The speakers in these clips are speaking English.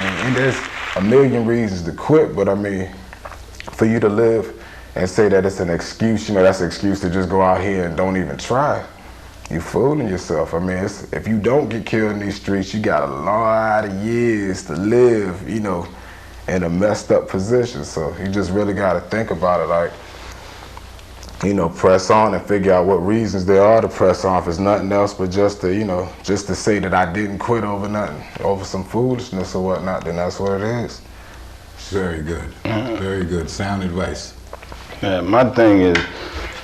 And there's a million reasons to quit, but I mean, for you to live and say that it's an excuse, you know, that's an excuse to just go out here and don't even try. You fooling yourself. I mean, if you don't get killed in these streets, you got a lot of years to live, you know, in a messed up position. So you just really got to think about it, like, you know, press on and figure out what reasons there are to press on. If it's nothing else but just to, you know, just to say that I didn't quit over nothing, over some foolishness or whatnot, then that's what it is. Very good. Very good. Sound advice. Yeah, my thing is,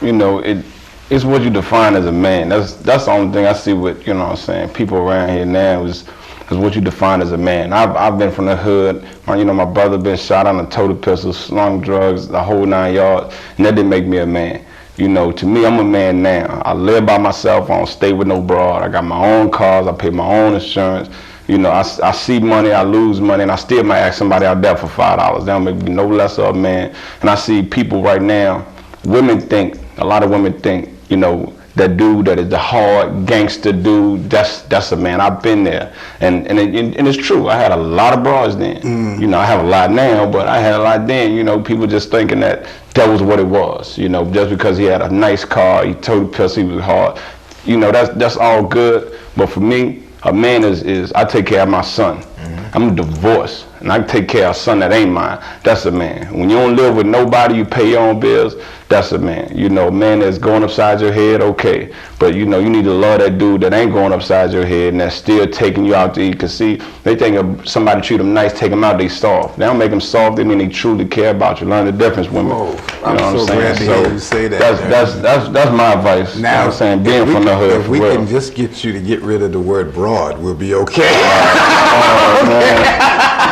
you know, it's what you define as a man. That's the only thing I see with, you know what I'm saying, people around here now is what you define as a man. I've been from the hood. My brother been shot on a toted pistol, slung drugs, the whole 9 yards, and that didn't make me a man. You know, to me, I'm a man now. I live by myself. I don't stay with no broad. I got my own cars. I pay my own insurance. You know, I see money, I lose money, and I still might ask somebody out there for $5. That don't make me no less of a man. And I see people right now, a lot of women think, you know, that dude that is the hard gangster dude, that's a man. I've been there, and it's true. I had a lot of bras then. You know, I have a lot now, but I had a lot then. You know, people just thinking that was what it was. You know, just because he had a nice car, he told the he was hard. You know, that's all good. But for me, a man is I take care of my son. I'm divorced, and I take care of a son that ain't mine. That's a man. When you don't live with nobody, you pay your own bills, that's a man. You know, a man that's going upside your head, okay. But, you know, you need to love that dude that ain't going upside your head and that's still taking you out to eat. Because, see, they think if somebody treat them nice, take them out, they soft. They don't make them soft, they mean they truly care about you. Learn the difference, women. Whoa, you know I'm what so glad to hear you say that. That's my advice. Now, you know what I'm saying, being from the hood. If we can just get you to get rid of the word broad, we'll be okay.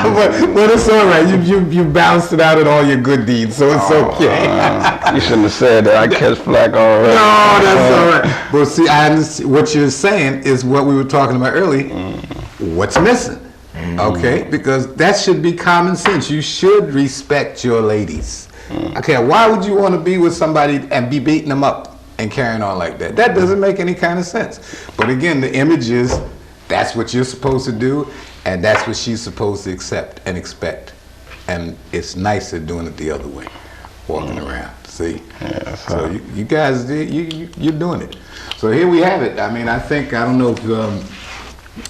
But it's all right. You bounced it out in all your good deeds, so it's okay. You shouldn't have said that. I catch flack already. No, that's all right. But see, I understand what you're saying is what we were talking about earlier. What's missing? Okay, because that should be common sense. You should respect your ladies. Okay, why would you want to be with somebody and be beating them up and carrying on like that? That doesn't make any kind of sense. But again, the image is that's what you're supposed to do. And that's what she's supposed to accept and expect. And it's nicer doing it the other way, walking around, see? Yeah, so you guys, you're doing it. So here we have it. I mean, I don't know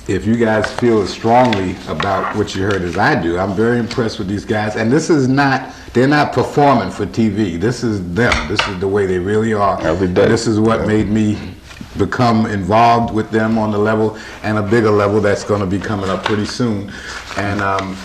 if you guys feel as strongly about what you heard as I do. I'm very impressed with these guys. And this is not, they're not performing for TV. This is them. This is the way they really are. Every day. And this is what made me become involved with them on the level and a bigger level that's going to be coming up pretty soon. And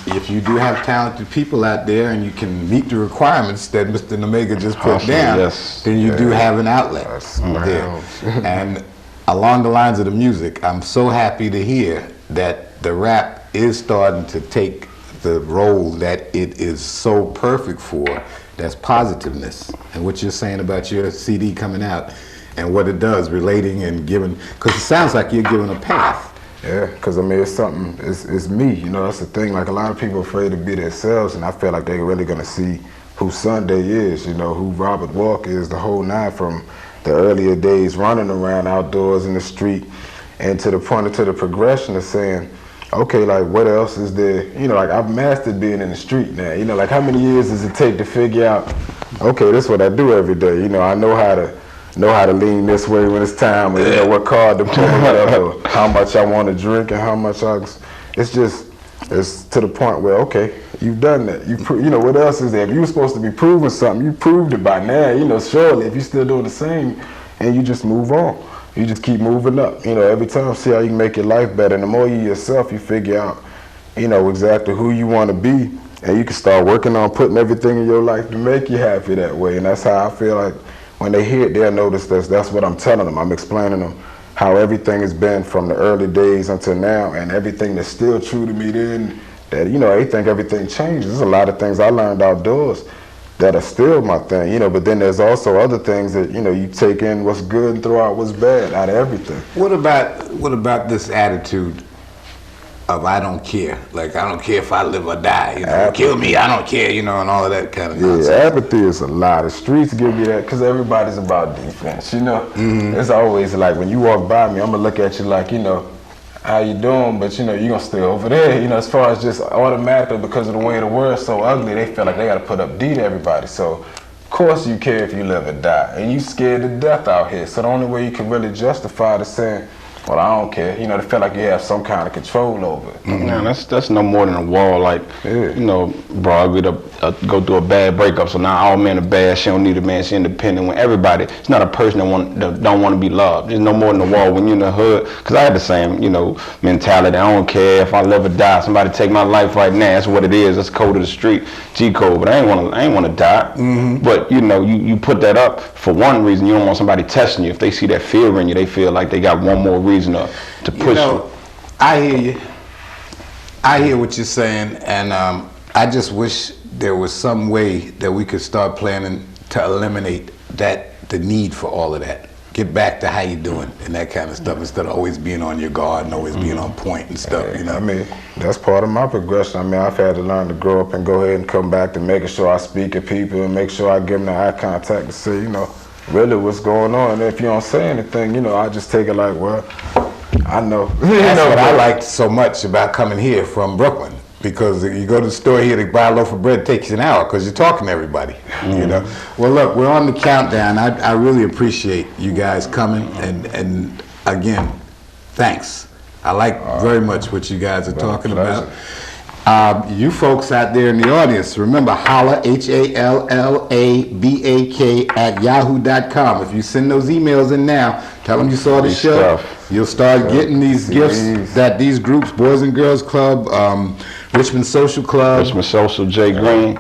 if you do have talented people out there and you can meet the requirements that Mr. Nomega just put down, then you do have an outlet there. And along the lines of the music, I'm so happy to hear that the rap is starting to take the role that it is so perfect for, that's positiveness. And what you're saying about your CD coming out, and what it does, relating and giving, because it sounds like you're giving a path. Yeah, because I mean, it's something, it's me, you know, that's the thing. Like, a lot of people are afraid to be themselves, and I feel like they're really gonna see who Sunday is, you know, who Robert Walker is, the whole nine, from the earlier days running around outdoors in the street, and to the point to the progression of saying, okay, like, what else is there? You know, like, I've mastered being in the street now. You know, like, how many years does it take to figure out, okay, this is what I do every day. You know, I know how to lean this way when it's time, or you know what card to pull, or how much I want to drink, and how much it's to the point where, okay, you've done that. You know, what else is there? If you were supposed to be proving something, you proved it by now. You know, surely if you're still doing the same, and you just move on, you just keep moving up. You know, every time, see how you can make your life better. And the more you yourself, you figure out, you know, exactly who you want to be, and you can start working on putting everything in your life to make you happy that way. And that's how I feel like, when they hear it, they'll notice that's what I'm telling them. I'm explaining them how everything has been from the early days until now, and everything that's still true to me then, that, you know, they think everything changes. There's a lot of things I learned outdoors that are still my thing, you know, but then there's also other things that, you know, you take in what's good and throw out what's bad out of everything. What about this attitude of I don't care? Like, I don't care if I live or die, you know, kill me, I don't care, you know, and all of that kind of nonsense. Yeah, apathy is a lot. The streets give you that because everybody's about defense, you know. It's always like, when you walk by me, I'm going to look at you like, you know, how you doing, but you know, you're gonna stay over there. You know, as far as just automatically because of the way the world's so ugly, they feel like they gotta put up D to everybody. So, of course you care if you live or die. And you scared to death out here. So the only way you can really justify it is saying, well, I don't care. You know, they feel like you have some kind of control over it. Man, that's no more than a wall. Like, you know, bro, I go through a bad breakup, so now all men are bad. She don't need a man. She independent. When everybody, it's not a person that don't want to be loved. There's no more than a wall when you're in the hood. Cause I had the same, you know, mentality. I don't care if I live or die. Somebody take my life right now. That's what it is. That's code of the street, G code. But I ain't want to die. But you know, you put that up for one reason. You don't want somebody testing you. If they see that fear in you, they feel like they got one more reason to push you. I hear you. I hear what you're saying, and I just wish there was some way that we could start planning to eliminate the need for all of that. Get back to how you doing and that kind of stuff instead of always being on your guard and always being on point and stuff. You know, I mean, that's part of my progression. I mean, I've had to learn to grow up and go ahead and come back to making sure I speak to people and make sure I give them the eye contact to say, you know, really what's going on. And if you don't say anything, you know, I just take it like, well, I know. That's what I liked so much about coming here from Brooklyn, because you go to the store here to buy a loaf of bread, it takes you an hour because you're talking to everybody. You know. Well, look, we're on the countdown. I really appreciate you guys coming, and again, thanks. I like very much what you guys are talking about. You folks out there in the audience, remember, holla, HALLABAK @yahoo.com. If you send those emails in now, tell them you saw the show. You'll start getting these gifts that these groups, Boys and Girls Club, Richmond Social Club. Richmond Social, Jay Green.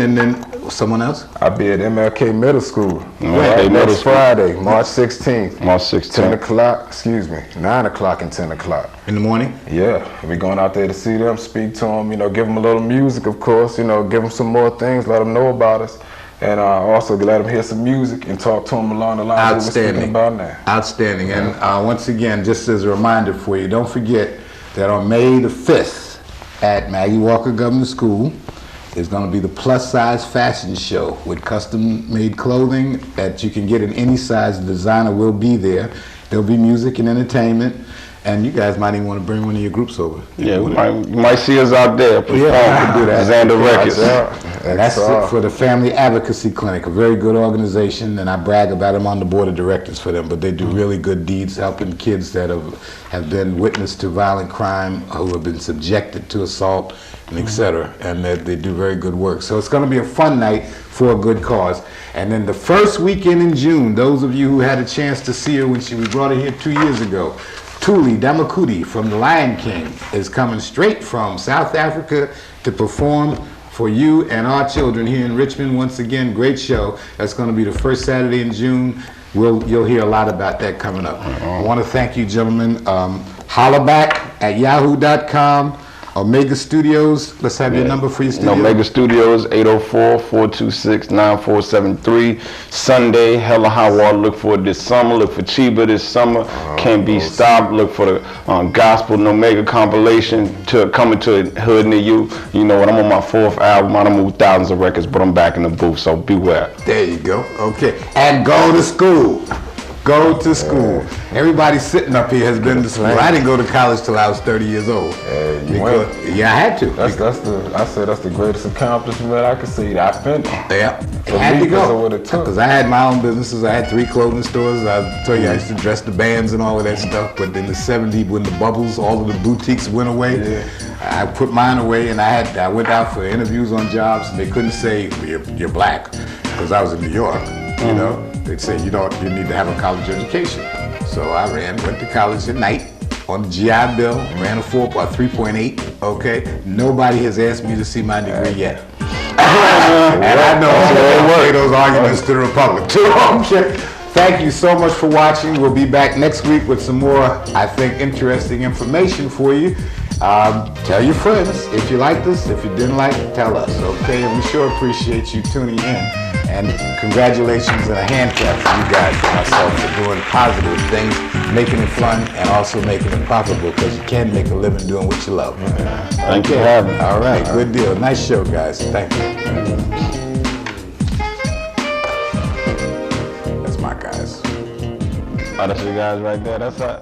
And then someone else? I'll be at MLK Middle School. Next Friday, March 16th. March 16th. 10 o'clock, excuse me, 9 o'clock and 10 o'clock. In the morning? Yeah, we're going out there to see them, speak to them, you know, give them a little music, of course, you know, give them some more things, let them know about us. And also let them hear some music and talk to them along the line of what we're speaking about now. Outstanding. And once again, just as a reminder for you, don't forget that on May the 5th at Maggie Walker Government School, there's going to be the plus size fashion show with custom made clothing that you can get in any size. The designer will be there. There'll be music and entertainment. And you guys might even want to bring one of your groups over. Yeah, you might see us out there perform. Yeah, do that. Xander Records. And that's it for the Family Advocacy Clinic, a very good organization, and I brag about them on the board of directors for them, but they do really good deeds helping kids that have been witness to violent crime, who have been subjected to assault, and et cetera, and they do very good work. So it's going to be a fun night for a good cause. And then the first weekend in June, those of you who had a chance to see her when we brought her here 2 years ago, Tuli Damakuti from The Lion King is coming straight from South Africa to perform for you and our children here in Richmond. Once again, great show. That's going to be the first Saturday in June. You'll hear a lot about that coming up. I want to thank you, gentlemen. Holla back at yahoo.com. Omega Studios, let's have your number for your studio. Omega Studios, 804-426-9473. Sunday, Hella High Water, look for it this summer. Look for Chiba this summer. Can't Be Stopped. Look for the Gospel Nomega compilation coming to a hood near you. You know what, I'm on my 4th album. I done moved thousands of records, but I'm back in the booth, so beware. There you go. Okay. And go to school. Go to school. Everybody sitting up here has been to school. I didn't go to college till I was 30 years old. Yeah, I had to. I say that's the greatest accomplishment I could see. I finished. Yeah, I had to go. Because I had my own businesses. I had 3 clothing stores. I tell you, I used to dress the bands and all of that stuff. But in the 70s, when the bubbles, all of the boutiques went away, I put mine away, and I went out for interviews on jobs, and they couldn't say you're black, because I was in New York. You know, they'd say you need to have a college education. So I went to college at night on the GI Bill, ran a 3.8. Okay, nobody has asked me to see my degree yet. And I know those arguments to the Republic too. Okay. Thank you so much for watching. We'll be back next week with some more, I think, interesting information for you. Tell your friends if you liked us. If you didn't like it, tell us. Okay, and we sure appreciate you tuning in. And congratulations and a hand clap for you guys and myself for doing positive things, making it fun, and also making it profitable, because you can make a living doing what you love. Thank you for having me. All right, good deal. Nice show, guys. Thank you. That's my guys. Oh, that's you guys right there. That's right.